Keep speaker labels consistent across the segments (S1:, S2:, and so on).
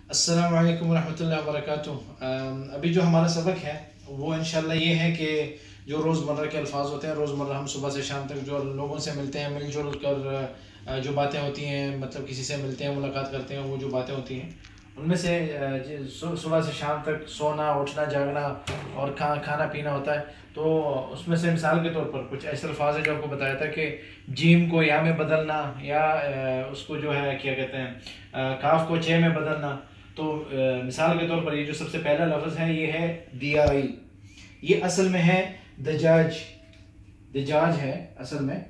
S1: अस्सलाम वालेकुम रहमतुल्लाहि व बरकातुहू। अभी जो हमारा सबक है वो इंशाल्लाह ये है कि जो रोज़मर्रा के अल्फाज होते हैं, रोज़मर्रा हम सुबह से शाम तक जो लोगों से मिलते हैं, मिलजुल कर जो बातें होती हैं, मतलब किसी से मिलते हैं, मुलाकात करते हैं, वो जो बातें होती हैं उनमें से सुबह से शाम तक सोना, उठना, जागना और खाना पीना होता है। तो उसमें से मिसाल के तौर पर कुछ ऐसे अल्फाज है जो आपको बताया था कि जीम को या में बदलना या उसको जो है क्या कहते हैं काफ को चे में बदलना। तो मिसाल के तौर पर ये जो सबसे पहला लफ्ज़ है ये है दियाई। ये असल में है दजाज। दजाज है असल में,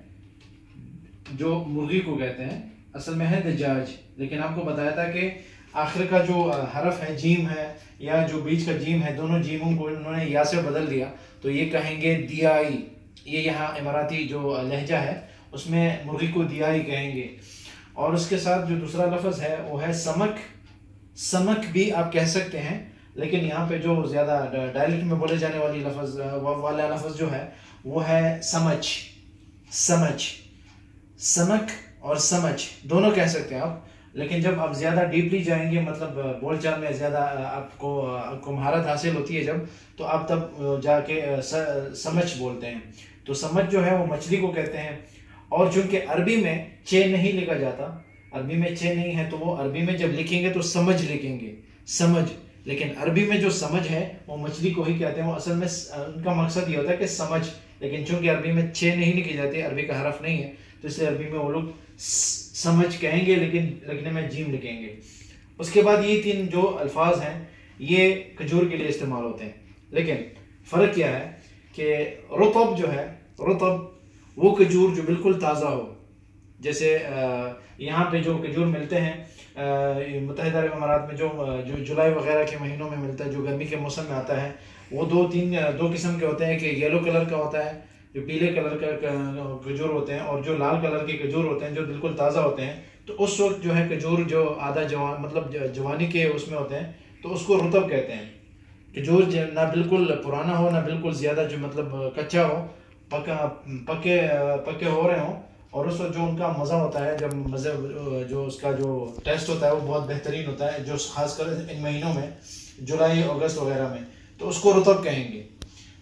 S1: जो मुर्गी को कहते हैं असल में है दजाज। लेकिन आपको बताया था कि आखिर का जो हरफ है जीम है या जो बीच का जीम है, दोनों जीमों को उन्होंने या से बदल दिया तो ये कहेंगे दियाई। ये यहाँ इमराती जो लहजा है उसमें मुर्गी को दियाई कहेंगे। और उसके साथ जो दूसरा लफ्ज़ है वो है समक। समक भी आप कह सकते हैं, लेकिन यहाँ पे जो ज़्यादा डायलेक्ट में बोले जाने वाली वाला लफ्ज़ जो है वो है समझ। समझ, समक और समझ दोनों कह सकते हैं आप। लेकिन जब आप ज़्यादा डीपली जाएंगे, मतलब बोलचाल में ज़्यादा आपको महारत हासिल होती है जब, तो आप तब जाके समझ बोलते हैं। तो समझ जो है वो मछली को कहते हैं। और चूंकि अरबी में चे नहीं लिखा जाता, अरबी में चे नहीं है, तो वो अरबी में जब लिखेंगे तो समझ लिखेंगे, समझ। लेकिन अरबी में जो समझ है वो मछली को ही कहते हैं। वो असल में उनका मकसद ये होता है कि समझ, लेकिन चूंकि अरबी में चे नहीं लिखी जाती, अरबी का हरफ नहीं है, तो इसलिए अरबी में वो लोग समझ कहेंगे, लेकिन लिखने में जीम लिखेंगे। उसके बाद ये तीन जो अल्फाज हैं ये खजूर के लिए इस्तेमाल होते हैं। लेकिन फ़र्क क्या है कि रुतब जो है, रुतब वो खजूर जो बिल्कुल ताज़ा हो। जैसे यहाँ पे जो खजूर मिलते हैं मुत्तहिदा अरब अमारात में, जो जुलाई वगैरह के महीनों में मिलता है, जो गर्मी के मौसम में आता है, वो दो किस्म के होते हैं कि येलो कलर का होता है, जो पीले कलर का खजूर होते हैं, और जो लाल कलर के खजूर होते हैं जो बिल्कुल ताज़ा होते हैं। तो उस वक्त जो है खजूर जो आधा जवान, मतलब जवानी के उसमें होते हैं, तो उसको रुतब कहते हैं। खजूर ना बिल्कुल पुराना हो ना बिल्कुल ज़्यादा जो मतलब कच्चा हो, पके हो रहे हों। और उस वक्त जो उनका मज़ा होता है, जब मज़े जो उसका जो टेस्ट होता है वो बहुत बेहतरीन होता है, जो खासकर इन महीनों में जुलाई अगस्त वगैरह में, तो उसको रुतब कहेंगे।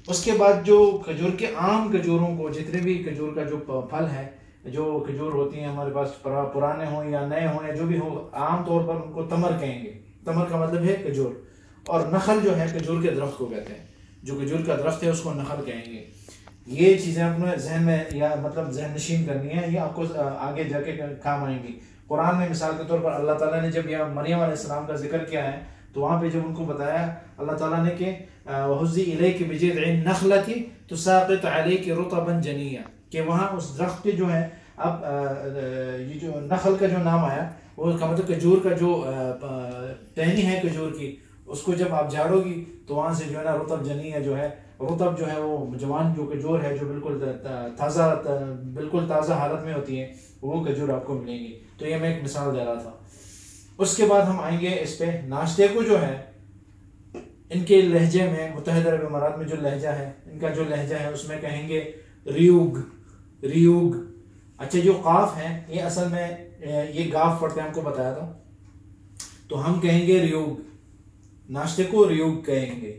S1: उसके बाद जो खजूर के आम खजूरों को, जितने भी खजूर का जो फल है, जो खजूर होती हैं हमारे पास, पुराने हों या नए हों या जो भी हो, आम तौर पर उनको तमर कहेंगे। तमर का मतलब है खजूर। और नखल जो है खजूर के दरख्त को कहते हैं, जो खजूर का दरख्त है उसको नखल कहेंगे। ये चीज़ें अपने जहन में या मतलब जहन नशीन करनी है, ये आपको आगे जाके काम आएंगी। कुरान में मिसाल के तौर पर अल्लाह ताला ने जब यहाँ मरियम अलैहिस्सलाम का जिक्र किया है, तो वहाँ पे जब उनको बताया अल्लाह ताला ने कि वहुज़्ज़ी इलैकी बिजिज़्इन नख़लति तुसाक़ित अलैकी रुतबन जनिय्या, कि वहाँ उस दरख्त पे जो है, अब ये जो नखल का जो नाम आया वो का मतलब खजूर का जो टहनी है खजूर की, उसको जब आप झाड़ोगी तो वहाँ से जो है ना रुतब जनिया जो है, रुतब जो है वो जवान जो खजूर है जो बिल्कुल ताज़ा हालत में होती है, वो खजूर आपको मिलेंगी। तो ये मैं एक मिसाल दे रहा था। उसके बाद हम आएंगे इस पे नाश्ते को, जो है इनके लहजे में, मुत्तहिदा अरब अमारात में जो लहजा है, इनका जो लहजा है उसमें कहेंगे रियूग। रियूग। अच्छा, जो काफ है ये असल में ये गाफ पढ़ते हैं, आपको बताया था, तो हम कहेंगे रियूग। नाश्ते को रियूग कहेंगे।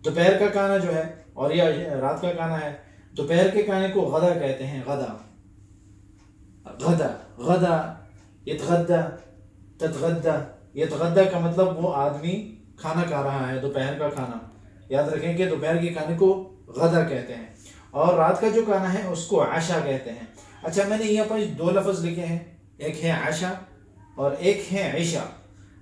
S1: दोपहर का खाना जो है और या रात का खाना है, दोपहर के खाने को गदा कहते हैं। गदा, गदा, गदा, यतगद्दा, ततगद्दा। यतगद्दा का मतलब वो आदमी खाना खा रहा है, दोपहर का खाना। याद रखें कि दोपहर के खाने को गदा कहते हैं, और रात का जो खाना है उसको आशा कहते हैं। अच्छा, मैंने यहाँ पर दो लफ्ज़ लिखे हैं, एक है आशा और एक है ईशा।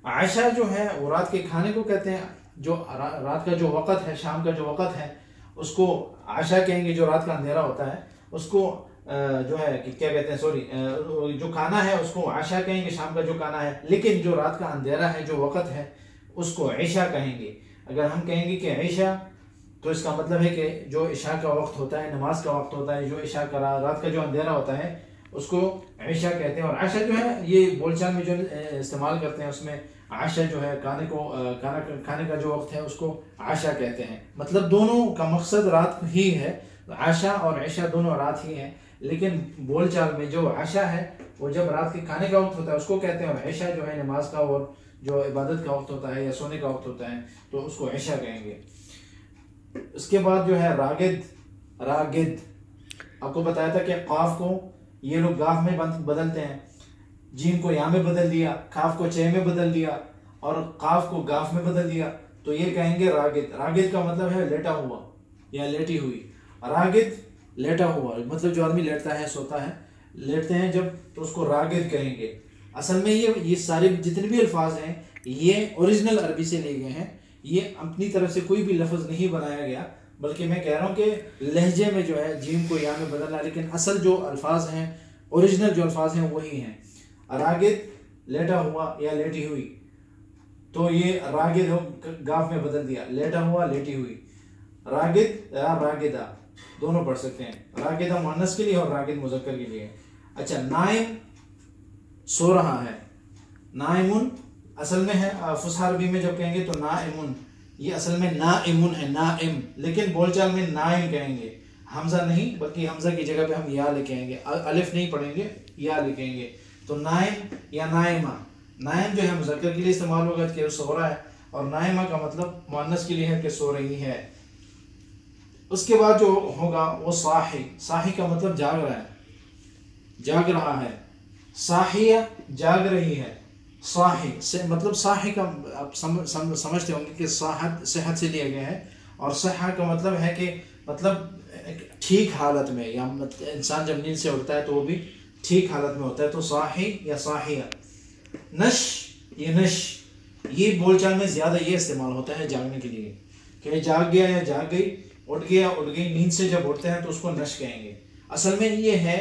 S1: आशा जो है वो रात के खाने को कहते हैं, जो रात का जो वक़्त है, शाम का जो वक़्त है उसको आशा कहेंगे। जो रात का अंधेरा होता है उसको जो है कि क्या कहते हैं, सॉरी, जो खाना है उसको आशा कहेंगे, शाम का जो खाना है। लेकिन जो रात का अंधेरा है, जो वक़्त है, उसको ईशा कहेंगे। अगर हम कहेंगे कि ईशा, तो इसका मतलब है कि जो इशा का वक्त होता है, नमाज का वक्त होता है, जो इशा का रात का जो अंधेरा होता है उसको ईशा कहते हैं। और आशा जो है ये बोलचाल में जो इस्तेमाल करते हैं उसमें आशा जो है खाने का जो वक्त है उसको आशा कहते हैं। मतलब दोनों का मकसद रात ही है, आशा और ईशा दोनों रात ही हैं। लेकिन बोलचाल में जो आशा है वो जब रात के खाने का वक्त होता है उसको कहते हैं, और ऐशा जो है नमाज का और जो इबादत का वक्त होता है या सोने का वक्त होता है तो उसको ऐशा कहेंगे। उसके बाद जो है रागिद, रागिद आपको बताया था कि काफ को ये लोग गाफ में बदलते हैं, जीम को या में बदल दिया, काफ को चे में बदल दिया और काफ को गाफ में बदल दिया, तो ये कहेंगे रागिद। रागिद का मतलब है लेटा हुआ या लेटी हुई। रागिद लेटा हुआ मतलब जो आदमी लेटता है, सोता है, लेटते हैं जब, तो उसको रागिद कहेंगे। असल में ये सारे जितने भी अल्फाज हैं ये ओरिजिनल अरबी से लिए गए हैं, ये अपनी तरफ से कोई भी लफ्ज़ नहीं बनाया गया, बल्कि मैं कह रहा हूँ कि लहजे में जो है जीम को या में बदलना, लेकिन असल जो अल्फाज हैं, ओरिजिनल जो अल्फाज हैं वही हैं। रागिद लेटा हुआ या लेटी हुई, तो ये रागिद हो गाफ में बदल दिया, लेटा हुआ लेटी हुई। रागिद या रागिदा दोनों पढ़ सकते हैं, रागिदा मुअन्नस के लिए और रागिद मुज़क्कर के लिए। अच्छा, नाइम सो रहा है, नाइमुन असल में है फुसहा अरबी में जब कहेंगे तो नाइमुन, ये असल में नाइमुन है, नाइम, लेकिन बोलचाल में नाइम कहेंगे, हमजा नहीं बल्कि हमजा की जगह पे हम या लिखेंगे, अलिफ नहीं पढ़ेंगे, या लिखेंगे। तो नाइम या नाइमा, नाइम जो है मुज़क्कर के लिए इस्तेमाल होगा कि सो रहा है, और नाइमा का मतलब मुअन्नस के लिए है कि सो रही है। उसके बाद जो होगा वो साही, साही का मतलब जाग रहा है, जाग रहा है। साहिया जाग रही है, साही से मतलब साही का आप समझते होंगे कि सेहत से लिया गया है, और सहा का मतलब है कि मतलब ठीक हालत में, या इंसान जब नींद से उठता है तो वो भी ठीक हालत में होता है, तो साही या साहिया। नश, ये नश, ये बोलचाल में ज़्यादा ये इस्तेमाल होता है जागने के लिए, कि जाग गया या जाग गई, उठ गया उठ गई, नींद से जब उठते हैं तो उसको नश कहेंगे। असल में ये है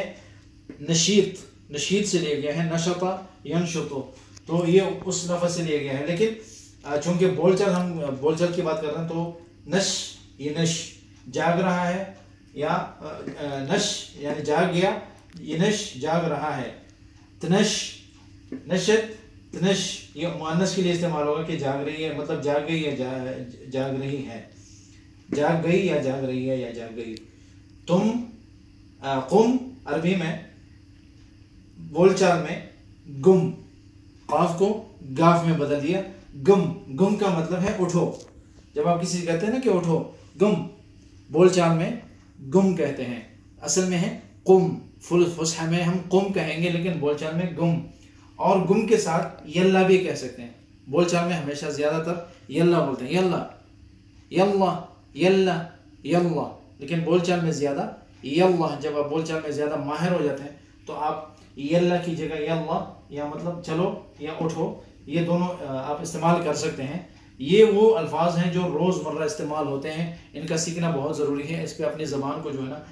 S1: नशीत, नशीत से लिया गया है, नशता यनशतो, तो ये उस लफ्ज़ से लिया गया है, लेकिन चूंकि बोलचाल हम बोलचाल की बात कर रहे हैं तो नश, ये नश जाग रहा है, या नश यानी जाग गया, ये नश जाग रहा है। तनश, नशत, तनश ये मुअन्नस के लिए इस्तेमाल होगा कि जाग रही है, मतलब जाग गई या जाग रही है, जाग गई या जाग रही है या जाग गई। तुम कुम अरबी में बोलचाल में गुम, काफ को गाफ में बदल दिया, गुम, गुम का मतलब है उठो। जब आप किसी से कहते हैं ना कि उठो, गुम, बोलचाल में गुम कहते हैं, असल में है कुम। फुसहा में हम कुम कहेंगे, लेकिन बोलचाल में गुम, और गुम के साथ यल्ला भी कह सकते हैं। बोलचाल में हमेशा ज़्यादातर यल्ला बोलते हैं, यल्ला यल्ला यल्ला यल्ला, लेकिन बोलचाल में ज़्यादा यल्ला। जब आप बोलचाल में ज़्यादा माहिर हो जाते हैं तो आप यल्ला की जगह यल्ला, या मतलब चलो या उठो, ये दोनों आप इस्तेमाल कर सकते हैं। ये वो अल्फाज हैं जो रोज़मर्रा इस्तेमाल होते हैं, इनका सीखना बहुत ज़रूरी है। इस पर अपनी ज़बान को जो है ना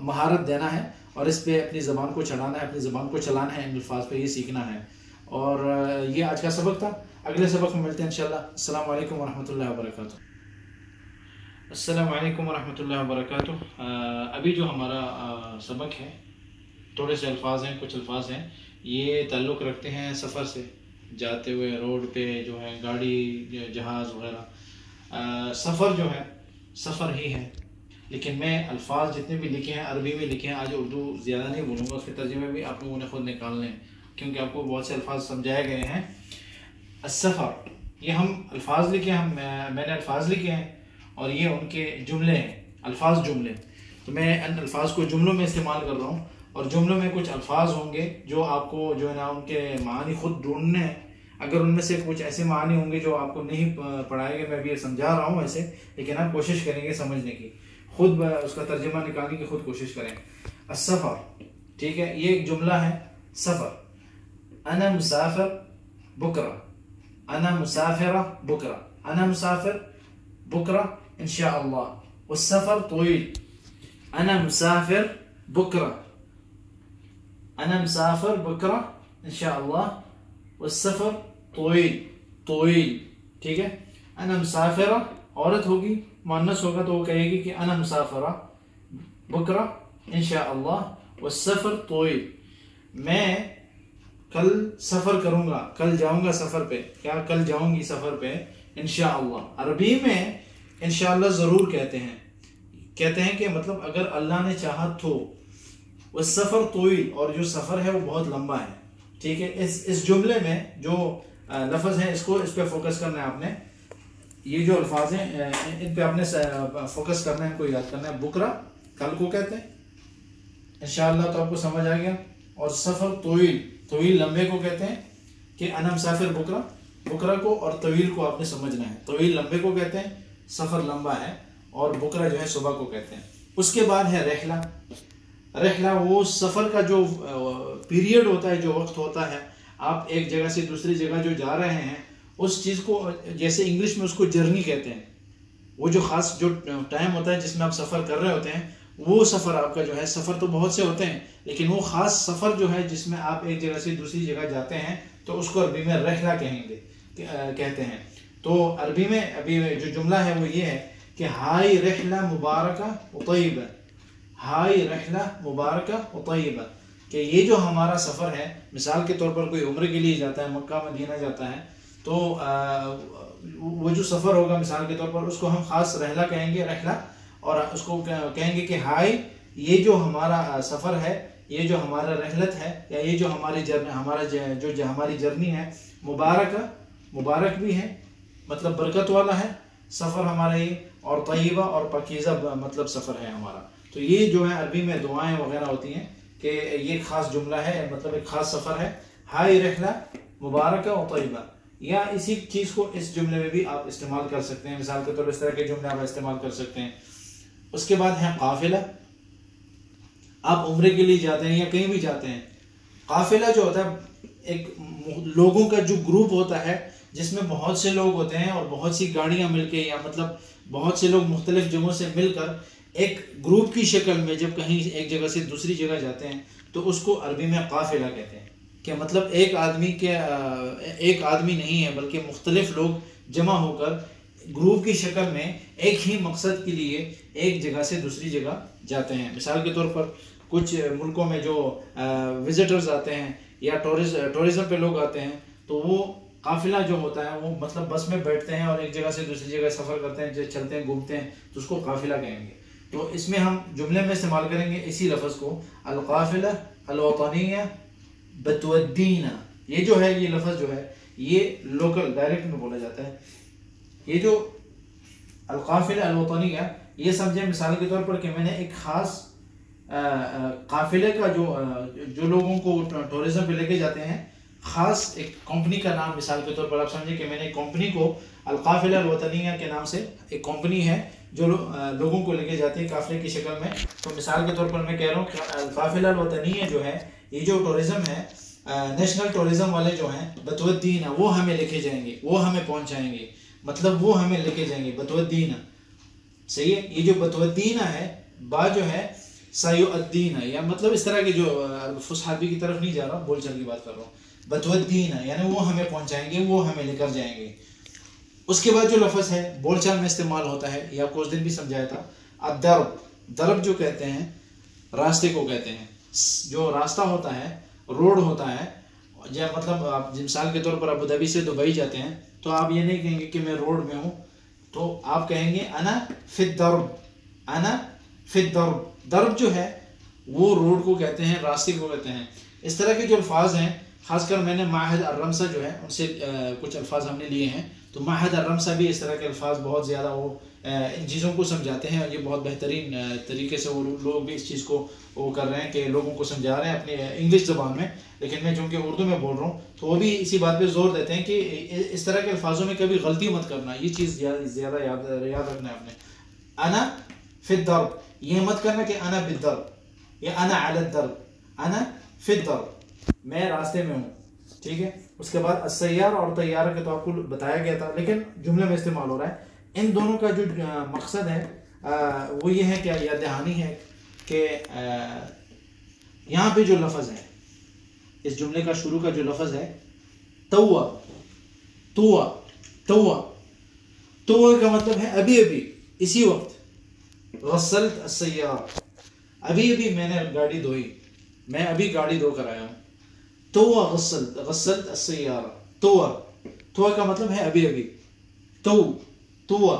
S1: महारत देना है, और इस पर अपनी ज़बान को चढ़ाना है, अपनी ज़बान को चलाना है, इन अल्फाज पे ये सीखना है। और ये आज का सबक था, अगले सबक में मिलते हैं इंशाल्लाह। अस्सलाम वालेकुम वरहमतुल्लाहि वबरकातुहू। अस्सलाम वालेकुम वरहमतुल्लाहि वबरकातुहू। अभी जो हमारा सबक है, थोड़े से अल्फाज हैं, कुछ अल्फाज हैं, ये ताल्लुक़ रखते हैं सफ़र से, जाते हुए रोड पे जो है गाड़ी जहाज़ वगैरह। सफ़र जो है सफ़र ही है, लेकिन मैं अल्फाज जितने भी लिखे हैं अरबी में लिखे हैं, आज उर्दू ज़्यादा नहीं बोलूँगा, उसके तर्जुमे भी आप लोगों ने खुद निकालने हैं, क्योंकि आपको बहुत से अल्फाज समझाए गए हैं। सफ़र, ये हम अल्फाज लिखे हैं, मैंने अल्फाज लिखे हैं, और ये उनके जुमले हैं, अल्फाज जुमले। तो मैं इन अल्फाज को जुमलों में इस्तेमाल कर रहा हूँ, और जुमलों में कुछ अल्फाज होंगे जो आपको जो है ना उनके मानी खुद ढूंढने हैं। अगर उनमें से कुछ ऐसे मानी होंगे जो आपको नहीं पढ़ाए गए, मैं भी समझा रहा हूँ ऐसे, लेकिन आप कोशिश करेंगे समझने की, खुद उसका तर्जुमा निकालने की खुद कोशिश करें। सफ़र, ठीक है, ये एक जुमला है सफ़र। अना मुसाफिर बुकरा, अना मुसाफिरा बुकरा, अना मुसाफिर बुकरा इंशाअल्लाह, वस्सफ़र तवील। अना मुसाफिर बुकरा, अना मुसाफिर बुकरा इंशाअल्लाह, वस्सफ़र तवील, तवील, ठीक है। अना मुसाफिरा औरत होगी, मुअन्नस होगा तो वो कहेगी कि अना मुसाफिरा बुकरा इंशाअल्लाह, वस्सफ़र तवील। मैं कल सफ़र करूँगा, कल जाऊँगा सफ़र पे, क्या कल जाऊँगी सफ़र पे इंशाअल्लाह। अरबी में इंशाअल्लाह ज़रूर कहते हैं कि मतलब अगर अल्लाह ने चाहा तो, वो सफ़र तवील, और जो सफ़र है वो बहुत लंबा है। ठीक है, इस जुमले में जो लफ्ज़ हैं इस पे फोकस करना है आपने। ये जो अल्फाज हैं इन पे आपने फोकस करना है, इनको याद करना है। बुकरा कल को कहते हैं इंशाअल्लाह, तो आपको समझ आ गया। और सफ़र तवील, तवील लंबे को कहते हैं कि अना मुसाफिर बुकरा, बुकरा को और तवील को आपने समझना है। तवील लंबे को कहते हैं, सफ़र लंबा है, और बुकरा जो है सुबह को कहते हैं। उसके बाद है रहला। रहला वो सफ़र का जो पीरियड होता है, जो वक्त होता है, आप एक जगह से दूसरी जगह जो जा रहे हैं उस चीज़ को, जैसे इंग्लिश में उसको जर्नी कहते हैं। वो जो ख़ास जो टाइम होता है जिसमें आप सफ़र कर रहे होते हैं, वो सफ़र आपका जो है, सफ़र तो बहुत से होते हैं लेकिन वो ख़ास सफ़र जो है जिसमें आप एक जगह से दूसरी जगह जाते हैं, तो उसको अरबी में रहला कहते हैं। तो अरबी में अभी जो जुमला है वो ये है कि हाय रहला मुबारका व तय्यबा, हाय रहला मुबारका व तय्यबा, कि ये जो हमारा सफ़र है, मिसाल के तौर पर कोई उम्र के लिए जाता है, मक्का मदीना जाता है, तो वो जो सफ़र होगा मिसाल के तौर पर, उसको हम ख़ास रहला कहेंगे, रहला, और उसको कहेंगे कि हाय ये जो हमारा सफ़र है, ये जो हमारा रहलत है, या ये जो हमारी हमारी जर्नी है, मुबारक भी है, मतलब बरकत वाला है सफ़र हमारा ये, और तय्यबा और पाकीज़ा मतलब सफ़र है हमारा। तो ये जो है अरबी में दुआएं वगैरह होती हैं कि ये ख़ास जुमला है, मतलब एक ख़ास सफ़र है, हाय रहला मुबारक और तय्यबा। या इसी चीज़ को इस जुमले में भी आप इस्तेमाल कर सकते हैं, मिसाल के तौर पर इस तरह के जुमले आप इस्तेमाल कर सकते हैं। उसके बाद है काफिला। आप उम्रे के लिए जाते हैं या कहीं भी जाते हैं, काफिला जो होता है एक लोगों का जो ग्रुप होता है जिसमें बहुत से लोग होते हैं और बहुत सी गाड़ियां मिलके, या मतलब बहुत से लोग मुख्तलिफ जगहों से मिलकर एक ग्रुप की शक्ल में जब कहीं एक जगह से दूसरी जगह जाते हैं, तो उसको अरबी में काफिला कहते हैं। कि मतलब एक आदमी नहीं है बल्कि मुख्तलिफ लोग जमा होकर ग्रुप की शक्ल में एक ही मकसद के लिए एक जगह से दूसरी जगह जाते हैं। मिसाल के तौर पर कुछ मुल्कों में जो विजिटर्स आते हैं या टूरिज्म पे लोग आते हैं, तो वो काफिला जो होता है वो मतलब बस में बैठते हैं और एक जगह से दूसरी जगह सफ़र करते हैं, चलते हैं, घूमते हैं, तो उसको काफिला कहेंगे। तो इसमें हम जुमले में इस्तेमाल करेंगे इसी लफ्ज़ को, अल-काफिला अल-वतनिया बतवद्दीना। ये जो है, ये लफ्ज़ जो है ये लोकल डायरेक्ट में बोला जाता है। ये जो अल-काफिला अल-वतनिया, ये समझे मिसाल के तौर पर कि मैंने एक ख़ास काफिले का जो लोगों को टूरिज्म पे लेके जाते हैं, ख़ास एक कंपनी का नाम, मिसाल के तौर पर आप समझे कि मैंने एक कंपनी को अल-काफिला अल-वतनिया के नाम से, एक कंपनी है जो लोगों को लेके जाती है काफिले की शक्ल में। तो मिसाल के तौर पर मैं कह रहा हूँ कि अल-काफिला अल-वतनिया जो है, ये जो टूरिज्म है, नेशनल टूरिज्म वाले जो हैं, बतवद्दीना, वो हमें लेके जाएंगे, वो हमें पहुँचाएंगे, मतलब वो हमें लेके जाएंगे, बतवद्दीना। सही है। ये जो बतवद्दीना है, बा जो है सयुअद्दीना, या मतलब इस तरह के जो फुसहाबी की तरफ नहीं जा रहा, बोलचाल की बात कर रहा हूँ। बतवद्दीना यानी वो हमें पहुँचाएंगे, वो हमें लेकर जाएंगे। उसके बाद जो लफ्ज़ है बोलचाल में इस्तेमाल होता है, या कुछ दिन भी समझाया था, अदरब। दरब जो कहते हैं रास्ते को कहते हैं। जो रास्ता होता है, रोड होता है, जब मतलब आप मिसाल के तौर पर अबू धाबी से दुबई जाते हैं, तो आप ये नहीं कहेंगे कि मैं रोड में हूँ, तो आप कहेंगे अना फिद दर्ब, अना फिद दर्ब। दर्ब जो है वो रोड को कहते हैं, रास्ते को कहते हैं। इस तरह के जो अल्फाज हैं, खासकर मैंने माहिद अर्रमसा जो है उनसे कुछ अल्फाज हमने लिए हैं। तो माहिद अर्रमसा भी इस तरह के अल्फाज बहुत ज़्यादा वो इन चीज़ों को समझाते हैं, और ये बहुत बेहतरीन तरीके से वो लोग भी इस चीज़ को वो कर रहे हैं कि लोगों को समझा रहे हैं अपनी इंग्लिश ज़बान में। लेकिन मैं चूँकि उर्दू में बोल रहा हूँ, तो वो भी इसी बात पे जोर देते हैं कि इस तरह के अल्फाजों में कभी गलती मत करना, ये चीज़ ज़्यादा याद रखना है आपने। अना फिद दर्ब, ये मत करना कि अना बिद दर्ब या अना अला दर्ब, अना फिद दर्ब, मैं रास्ते में हूँ। ठीक है। उसके बाद अस्सय्यार और तैयारा के तो आपको बताया गया था, लेकिन जुमले में इस्तेमाल हो रहा है। इन दोनों का जो मकसद है वो ये है, क्या याद दहानी है कि यहाँ पे जो लफ्ज़ है, इस जुमले का शुरू का जो लफ्ज़ है तौवा, तुआ, तौवा, तौवा का मतलब है अभी अभी, इसी वक्त। गस्सल्त अस्सय्यार, अभी अभी मैंने गाड़ी धोई, मैं अभी गाड़ी धो कर आया हूँ। तौवा गस्सल्त, गस्सल्त अस्सय्यारा, तौवा, तौवा का मतलब है अभी अभी। तौवा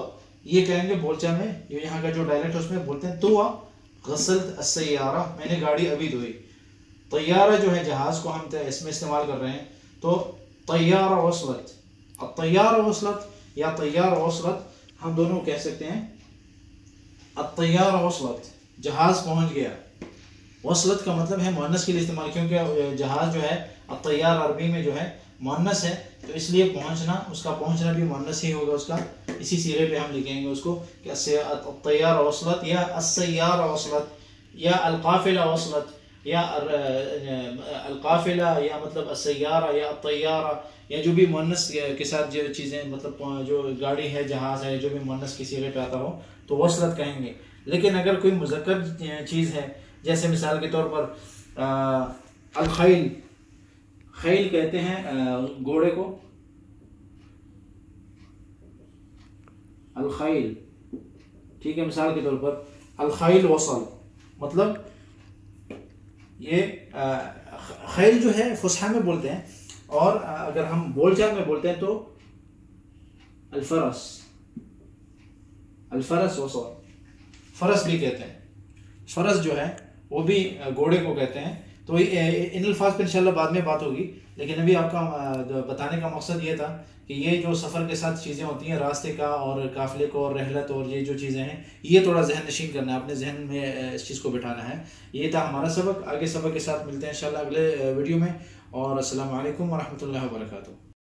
S1: ये कहेंगे बोलचाल में, ये यहाँ का जो डायलेक्ट है उसमें बोलते हैं तौवा, गसलत अस्सय्यारा, मैंने गाड़ी अभी धोई। तैयारा जो है जहाज को हम इसमें इस्तेमाल कर रहे हैं, तो तैयारा वसलत, अब तैयारा वसलत या तैयार वसलत हम दोनों कह सकते हैं। अब तैयारा वसलत, जहाज पहुंच गया। वसलत का मतलब है मुअन्नस के लिए इस्तेमाल, क्योंकि जहाज जो है अब तैयार अरबी में जो है मुअन्नस है, तो इसलिए पहुंचना, उसका पहुंचना भी मुअन्नस ही होगा उसका। इसी सिरे पे हम लिखेंगे उसको कि तैयार वसलत या अस्सय्यारा वसलत या अलकाफिला वसलत या अलकाफिला या मतलब अस्सय्यारा या तैयारा, या जो भी मुअन्नस के साथ जो चीज़ें मतलब जो गाड़ी है, जहाज़ है, जो भी मुअन्नस की सिरे पे आता हो तो वसलत कहेंगे। लेकिन अगर कोई मुज़क्कर चीज़ है, जैसे मिसाल के तौर पर अलखैल, खैल कहते हैं घोड़े को, अलखैल, ठीक है। मिसाल के तौर पर अलखैल वसल, मतलब ये खैल जो है फुसहा में बोलते हैं, और अगर हम बोलचाल में बोलते हैं तो अल्फरस, अल्फरस वसल, फरस भी कहते हैं। फरस जो है वो भी घोड़े को कहते हैं। तो इन अल्फाज पर इंशाल्लाह बाद में बात होगी, लेकिन अभी आपका बताने का मकसद ये था कि ये जो सफ़र के साथ चीज़ें होती हैं, रास्ते का और काफ़िले को और रहलत और ये जो चीज़ें हैं, ये थोड़ा जहन नशीन करना है, अपने जहन में इस चीज़ को बिठाना है। ये था हमारा सबक। आगे सबक के साथ मिलते हैं इंशाल्लाह अगले वीडियो में, और अस्सलामु अलैकुम व रहमतुल्लाहि व बरकातुहू।